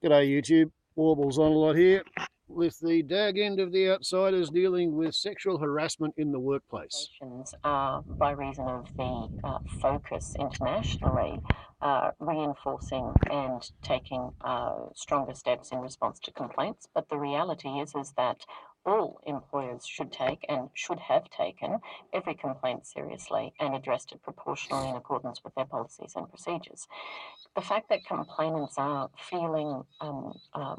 G'day YouTube, Warbles on a lot here with the dag end of the outsiders dealing with sexual harassment in the workplace. By reason of the focus internationally, reinforcing and taking stronger steps in response to complaints. But the reality is that all employers should take and should have taken every complaint seriously and addressed it proportionally in accordance with their policies and procedures. The fact that complainants are feeling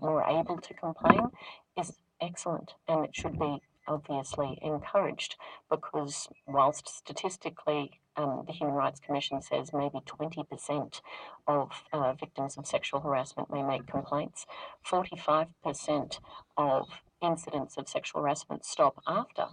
more able to complain is excellent, and it should be obviously encouraged, because whilst statistically the Human Rights Commission says maybe 20% of victims of sexual harassment may make complaints, 45% of incidents of sexual harassment stop after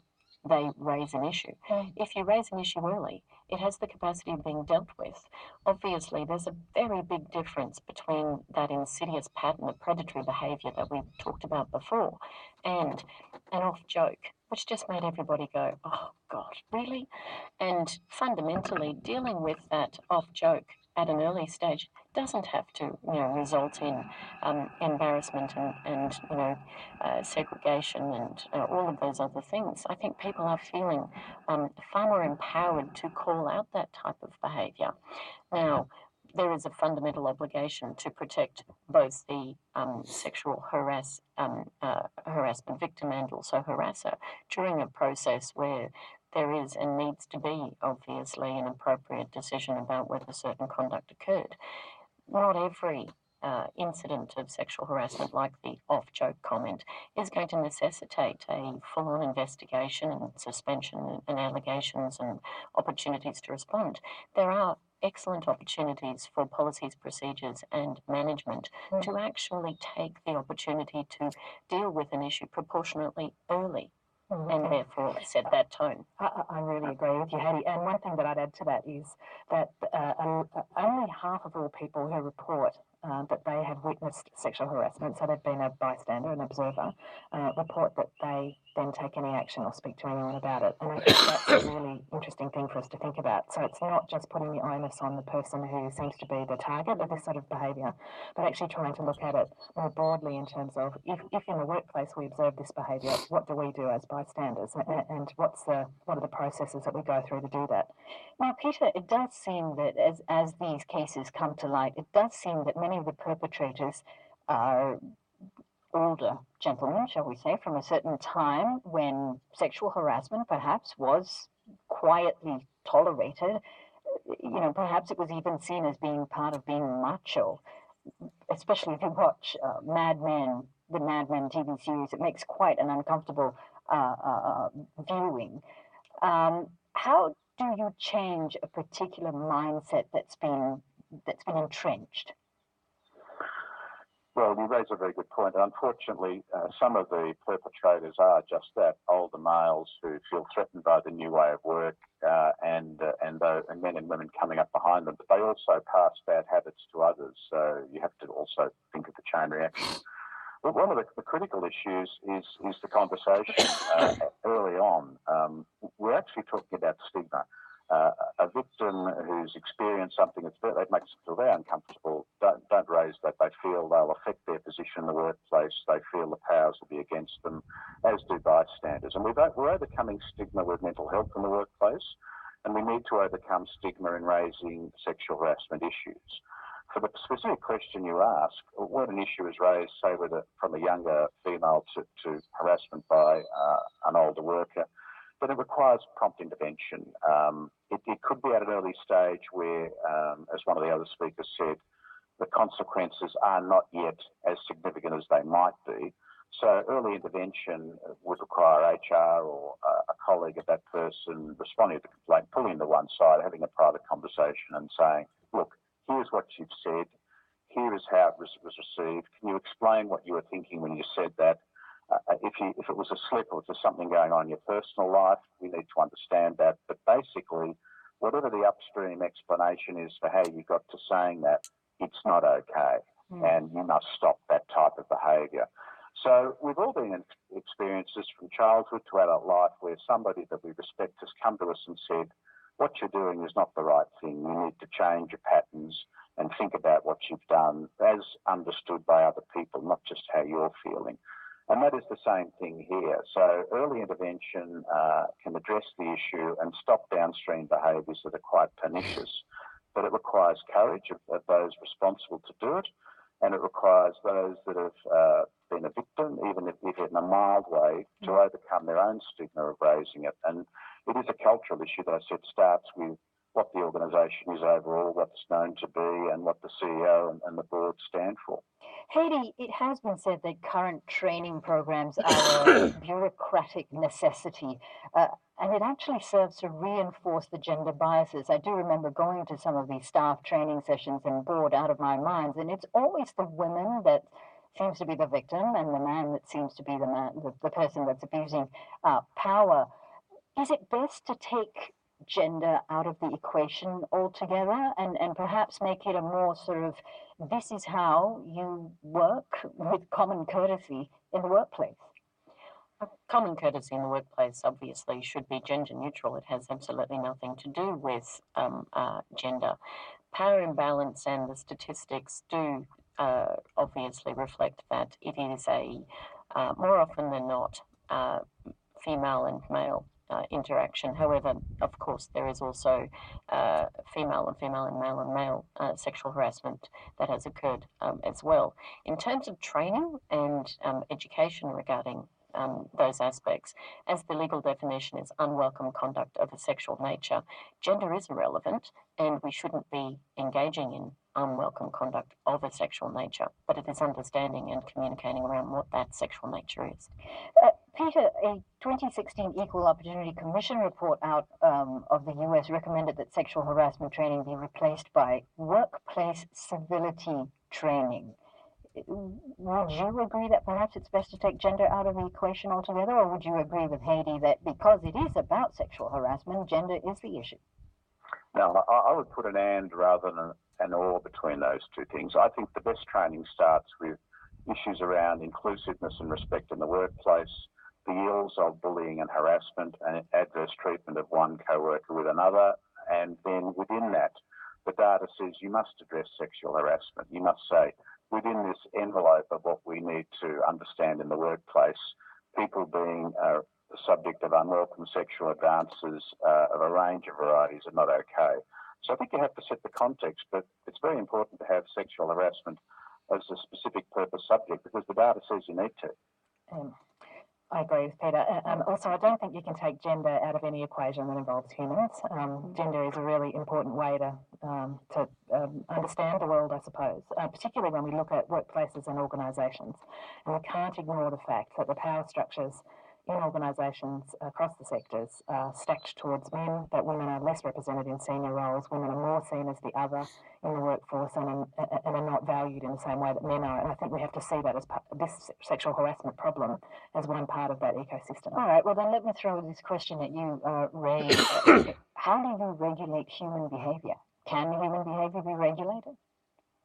they raise an issue. If you raise an issue early, it has the capacity of being dealt with. Obviously, there's a very big difference between that insidious pattern of predatory behaviour that we've talked about before and an off joke, which just made everybody go, oh God, really? And fundamentally, dealing with that off joke at an early stage doesn't have to, result in embarrassment and segregation and all of those other things. I think people are feeling far more empowered to call out that type of behaviour. Now, there is a fundamental obligation to protect both the sexual harassment victim and also harasser during a process where there is and needs to be, obviously, an appropriate decision about whether certain conduct occurred. Not every incident of sexual harassment, like the off-joke comment, is going to necessitate a full-on investigation and suspension and allegations and opportunities to respond. There are excellent opportunities for policies, procedures and management to actually take the opportunity to deal with an issue proportionately early and therefore set that tone. I really agree with you, Hattie. And one thing that I'd add to that is that only half of all people who report that they have witnessed sexual harassment, so they've been a bystander, an observer, report that they then take any action or speak to anyone about it. And I think that's a really interesting thing for us to think about. So it's not just putting the onus on the person who seems to be the target of this sort of behaviour, but actually trying to look at it more broadly in terms of if in the workplace we observe this behaviour, what do we do as bystanders, and what are the processes that we go through to do that? Now, Peter, it does seem that as these cases come to light, it does seem that many of the perpetrators are older gentlemen, shall we say, from a certain time when sexual harassment perhaps was quietly tolerated. Perhaps it was even seen as being part of being macho, especially if you watch Mad Men, the Mad Men TV series. It makes quite an uncomfortable viewing. How do you change a particular mindset that's been entrenched? Well, you raise a very good point. Unfortunately, some of the perpetrators are just that, older males who feel threatened by the new way of work and men and women coming up behind them. But they also pass bad habits to others, so you have to also think of the chain reaction. But one of the critical issues is the conversation early on. We're actually talking about stigma. A victim who's experienced something that makes them feel very uncomfortable, don't raise that. They feel they'll affect their position in the workplace. They feel the powers will be against them, as do bystanders. And we're overcoming stigma with mental health in the workplace, and we need to overcome stigma in raising sexual harassment issues. For the specific question you ask, when an issue is raised, say from a younger female to harassment by an older worker, but it requires prompt intervention. It could be at an early stage where, as one of the other speakers said, the consequences are not yet as significant as they might be. So early intervention would require HR or a colleague of that person responding to the complaint, pulling to one side, having a private conversation and saying, look, here's what you've said, here is how it was received. Can you explain what you were thinking when you said that? If it was a slip or there's something going on in your personal life, we need to understand that. But basically, whatever the upstream explanation is for how you got to saying that, it's not okay. And you must stop that type of behaviour. So we've all been in experiences from childhood to adult life where somebody that we respect has come to us and said, what you're doing is not the right thing. You need to change your patterns think about what you've done as understood by other people, not just how you're feeling. And that is the same thing here. So early intervention can address the issue and stop downstream behaviours that are quite pernicious, but it requires courage of those responsible to do it, and it requires those that have been a victim, even if in a mild way, to overcome their own stigma of raising it. And it is a cultural issue that I said starts with what the organisation is overall, what it's known to be, and what the CEO and the board stand for. Hayley, it has been said that current training programs are a bureaucratic necessity, and it actually serves to reinforce the gender biases. I do remember going to some of these staff training sessions and bored out of my mind, and it's always the women that seems to be the victim and the man that seems to be the person that's abusing power. Is it best to take gender out of the equation altogether and perhaps make it a more sort of, this is how you work with common courtesy in the workplace? Common courtesy in the workplace obviously should be gender neutral. It has absolutely nothing to do with gender. Power imbalance and the statistics do obviously reflect that it is a more often than not female and male interaction. However, of course, there is also female and male sexual harassment that has occurred as well. In terms of training and education regarding those aspects, as the legal definition is unwelcome conduct of a sexual nature, gender is irrelevant, and we shouldn't be engaging in unwelcome conduct of a sexual nature, but it is understanding and communicating around what that sexual nature is. Peter, a 2016 Equal Opportunity Commission report out of the US recommended that sexual harassment training be replaced by workplace civility training. Would you agree that perhaps it's best to take gender out of the equation altogether, or would you agree with Hayley that because it is about sexual harassment, gender is the issue? No, I would put an and rather than an or between those two things. I think the best training starts with issues around inclusiveness and respect in the workplace, the ills of bullying and harassment and adverse treatment of one co-worker with another, and then within that, the data says you must address sexual harassment. You must say, within this envelope of what we need to understand in the workplace, people being the subject of unwelcome sexual advances of a range of varieties are not okay. So I think you have to set the context, but it's very important to have sexual harassment as a specific purpose subject because the data says you need to. I agree with Peter. Also, I don't think you can take gender out of any equation that involves humans. Gender is a really important way to understand the world, I suppose, particularly when we look at workplaces and organisations. And we can't ignore the fact that the power structures in organisations across the sectors are stacked towards men, that women are less represented in senior roles, women are more seen as the other in the workforce and are not valued in the same way that men are. And I think we have to see that as this sexual harassment problem as one part of that ecosystem. All right, well then let me throw this question at you, Ray. How do you regulate human behaviour? Can human behaviour be regulated?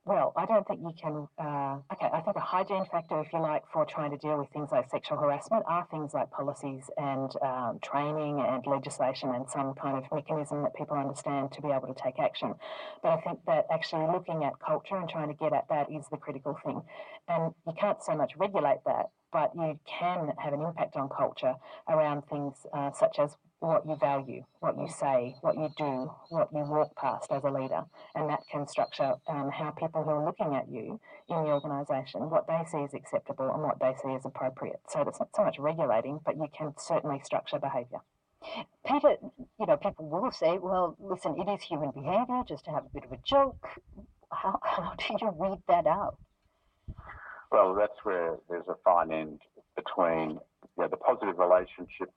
Well, I don't think you can, I think a hygiene factor, if you like, for trying to deal with things like sexual harassment are things like policies and training and legislation and some kind of mechanism that people understand to be able to take action. But I think that actually looking at culture and trying to get at that is the critical thing. And you can't so much regulate that, but you can have an impact on culture around things such as what you value, what you say, what you do, what you walk past as a leader. And that can structure how people who are looking at you in the organisation, what they see as acceptable and what they see as appropriate. So it's not so much regulating, but you can certainly structure behaviour. Peter, people will say, well, listen, it is human behaviour, just to have a bit of a joke. How do you weed that out? Well, that's where there's a fine end between the positive relationship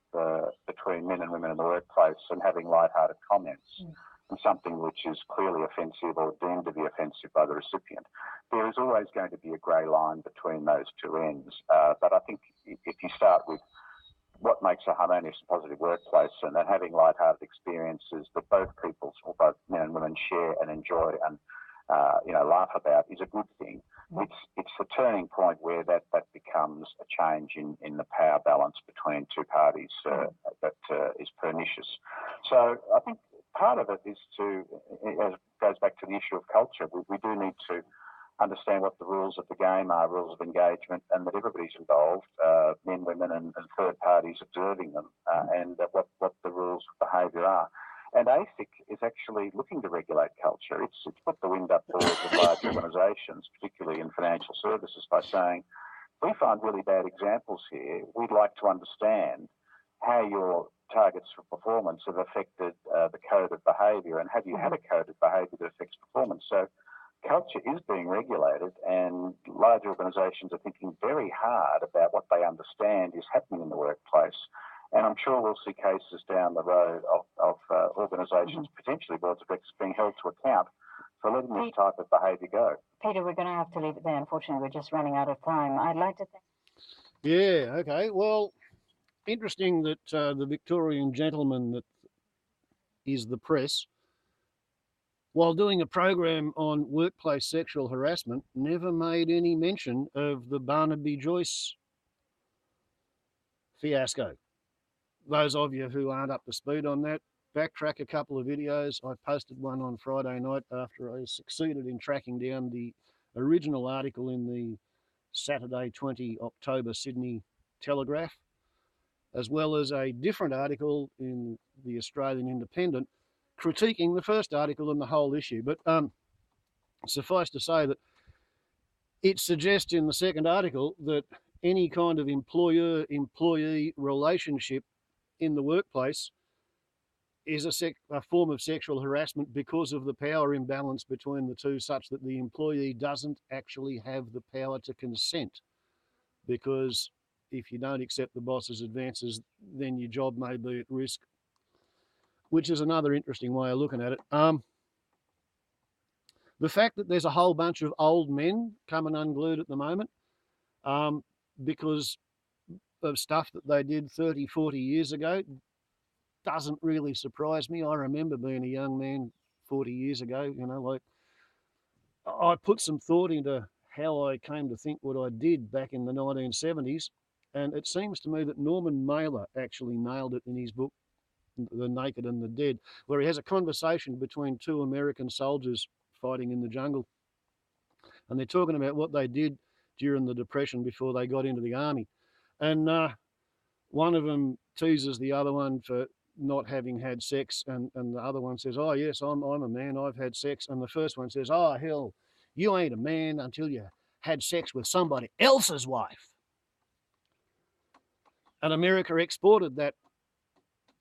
between men and women in the workplace and having light-hearted comments and something which is clearly offensive or deemed to be offensive by the recipient. There is always going to be a grey line between those two ends. But I think if you start with what makes a harmonious and positive workplace and then having light-hearted experiences that both peoples or both men and women share and enjoy and laugh about is a good thing. It's the turning point where that becomes a change in the power balance between two parties that is pernicious. So I think part of it is as it goes back to the issue of culture, we do need to understand what the rules of the game are, rules of engagement, and that everybody's involved, men, women, and third parties observing them, and what the rules of behaviour are. And ASIC is actually looking to regulate culture. It's put the wind up doors of large organisations, particularly in financial services, by saying, we find really bad examples here. We'd like to understand how your targets for performance have affected the code of behaviour, and have you had a code of behaviour that affects performance? So culture is being regulated, and large organisations are thinking very hard about what they understand is happening in the workplace. And I'm sure we'll see cases down the road of organisations, potentially boards of directors, being held to account for letting this type of behaviour go. Peter, we're going to have to leave it there. Unfortunately, we're just running out of time. I'd like to thank... Yeah, okay. Well, interesting that the Victorian gentleman that is the press, while doing a program on workplace sexual harassment, never made any mention of the Barnaby Joyce fiasco. Those of you who aren't up to speed on that, backtrack a couple of videos. I posted one on Friday night after I succeeded in tracking down the original article in the Saturday 20 October Sydney Telegraph, as well as a different article in the Australian Independent critiquing the first article and the whole issue. But suffice to say that it suggests in the second article that any kind of employer-employee relationship in the workplace is a form of sexual harassment because of the power imbalance between the two, such that the employee doesn't actually have the power to consent. Because if you don't accept the boss's advances, then your job may be at risk, which is another interesting way of looking at it. The fact that there's a whole bunch of old men coming unglued at the moment because of stuff that they did 30, 40 years ago doesn't really surprise me. I remember being a young man 40 years ago, like I put some thought into how I came to think what I did back in the 1970s. And it seems to me that Norman Mailer actually nailed it in his book, The Naked and the Dead, where he has a conversation between two American soldiers fighting in the jungle. And they're talking about what they did during the Depression before they got into the army. And one of them teases the other one for not having had sex, and the other one says, oh yes, I'm a man, I've had sex. And the first one says, oh hell, you ain't a man until you had sex with somebody else's wife. And America exported that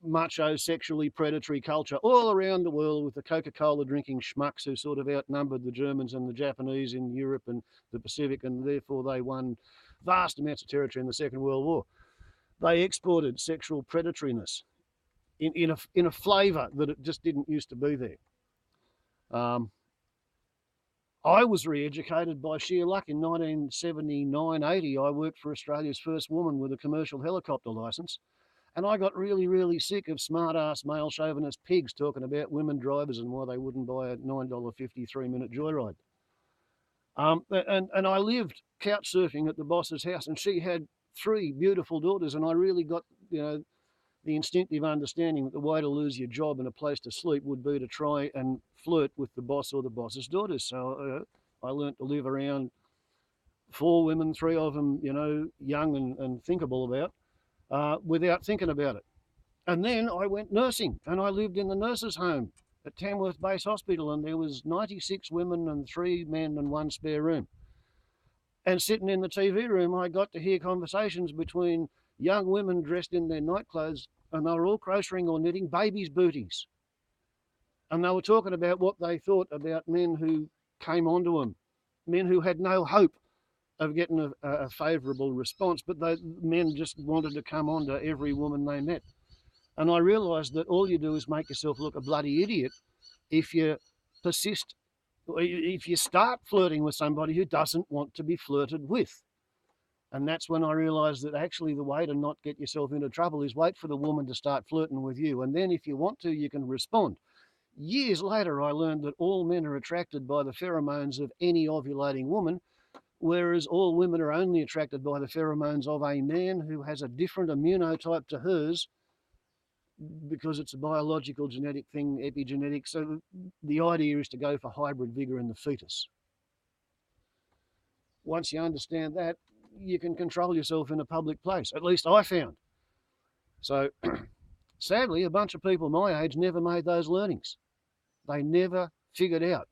macho, sexually predatory culture all around the world with the Coca-Cola drinking schmucks who sort of outnumbered the Germans and the Japanese in Europe and the Pacific, and therefore they won vast amounts of territory in the Second World War. They exported sexual predatoriness in a flavour that it just didn't used to be there. I was re-educated by sheer luck. In 1979-80, I worked for Australia's first woman with a commercial helicopter licence, and I got really, really sick of smart-ass male chauvinist pigs talking about women drivers and why they wouldn't buy a $9.50 3-minute joyride. And I lived couch surfing at the boss's house, and she had 3 beautiful daughters, and I really got, the instinctive understanding that the way to lose your job and a place to sleep would be to try and flirt with the boss or the boss's daughters. So I learnt to live around 4 women, 3 of them, young and thinkable about, without thinking about it. And then I went nursing, and I lived in the nurses' home at Tamworth Base Hospital, and there was 96 women and 3 men and 1 spare room. And sitting in the TV room, I got to hear conversations between young women dressed in their night clothes, and they were all crocheting or knitting babies' booties. And they were talking about what they thought about men who came onto them, men who had no hope of getting a favourable response, but the men just wanted to come onto every woman they met. And I realised that all you do is make yourself look a bloody idiot if you persist, if you start flirting with somebody who doesn't want to be flirted with. And that's when I realised that actually the way to not get yourself into trouble is wait for the woman to start flirting with you. And then if you want to, you can respond. Years later, I learned that all men are attracted by the pheromones of any ovulating woman, whereas all women are only attracted by the pheromones of a man who has a different immunotype to hers, because it's a biological genetic thing, epigenetic. So the idea is to go for hybrid vigor in the fetus. Once you understand that, you can control yourself in a public place. At least I found. So sadly, a bunch of people my age never made those learnings. They never figured out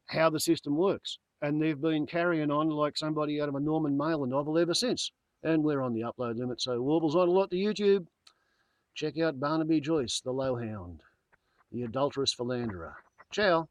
how the system works. And they've been carrying on like somebody out of a Norman Mailer novel ever since. And we're on the upload limit, so Warble's on a lot to YouTube. Check out Barnaby Joyce, the Lowhound, the adulterous philanderer. Ciao.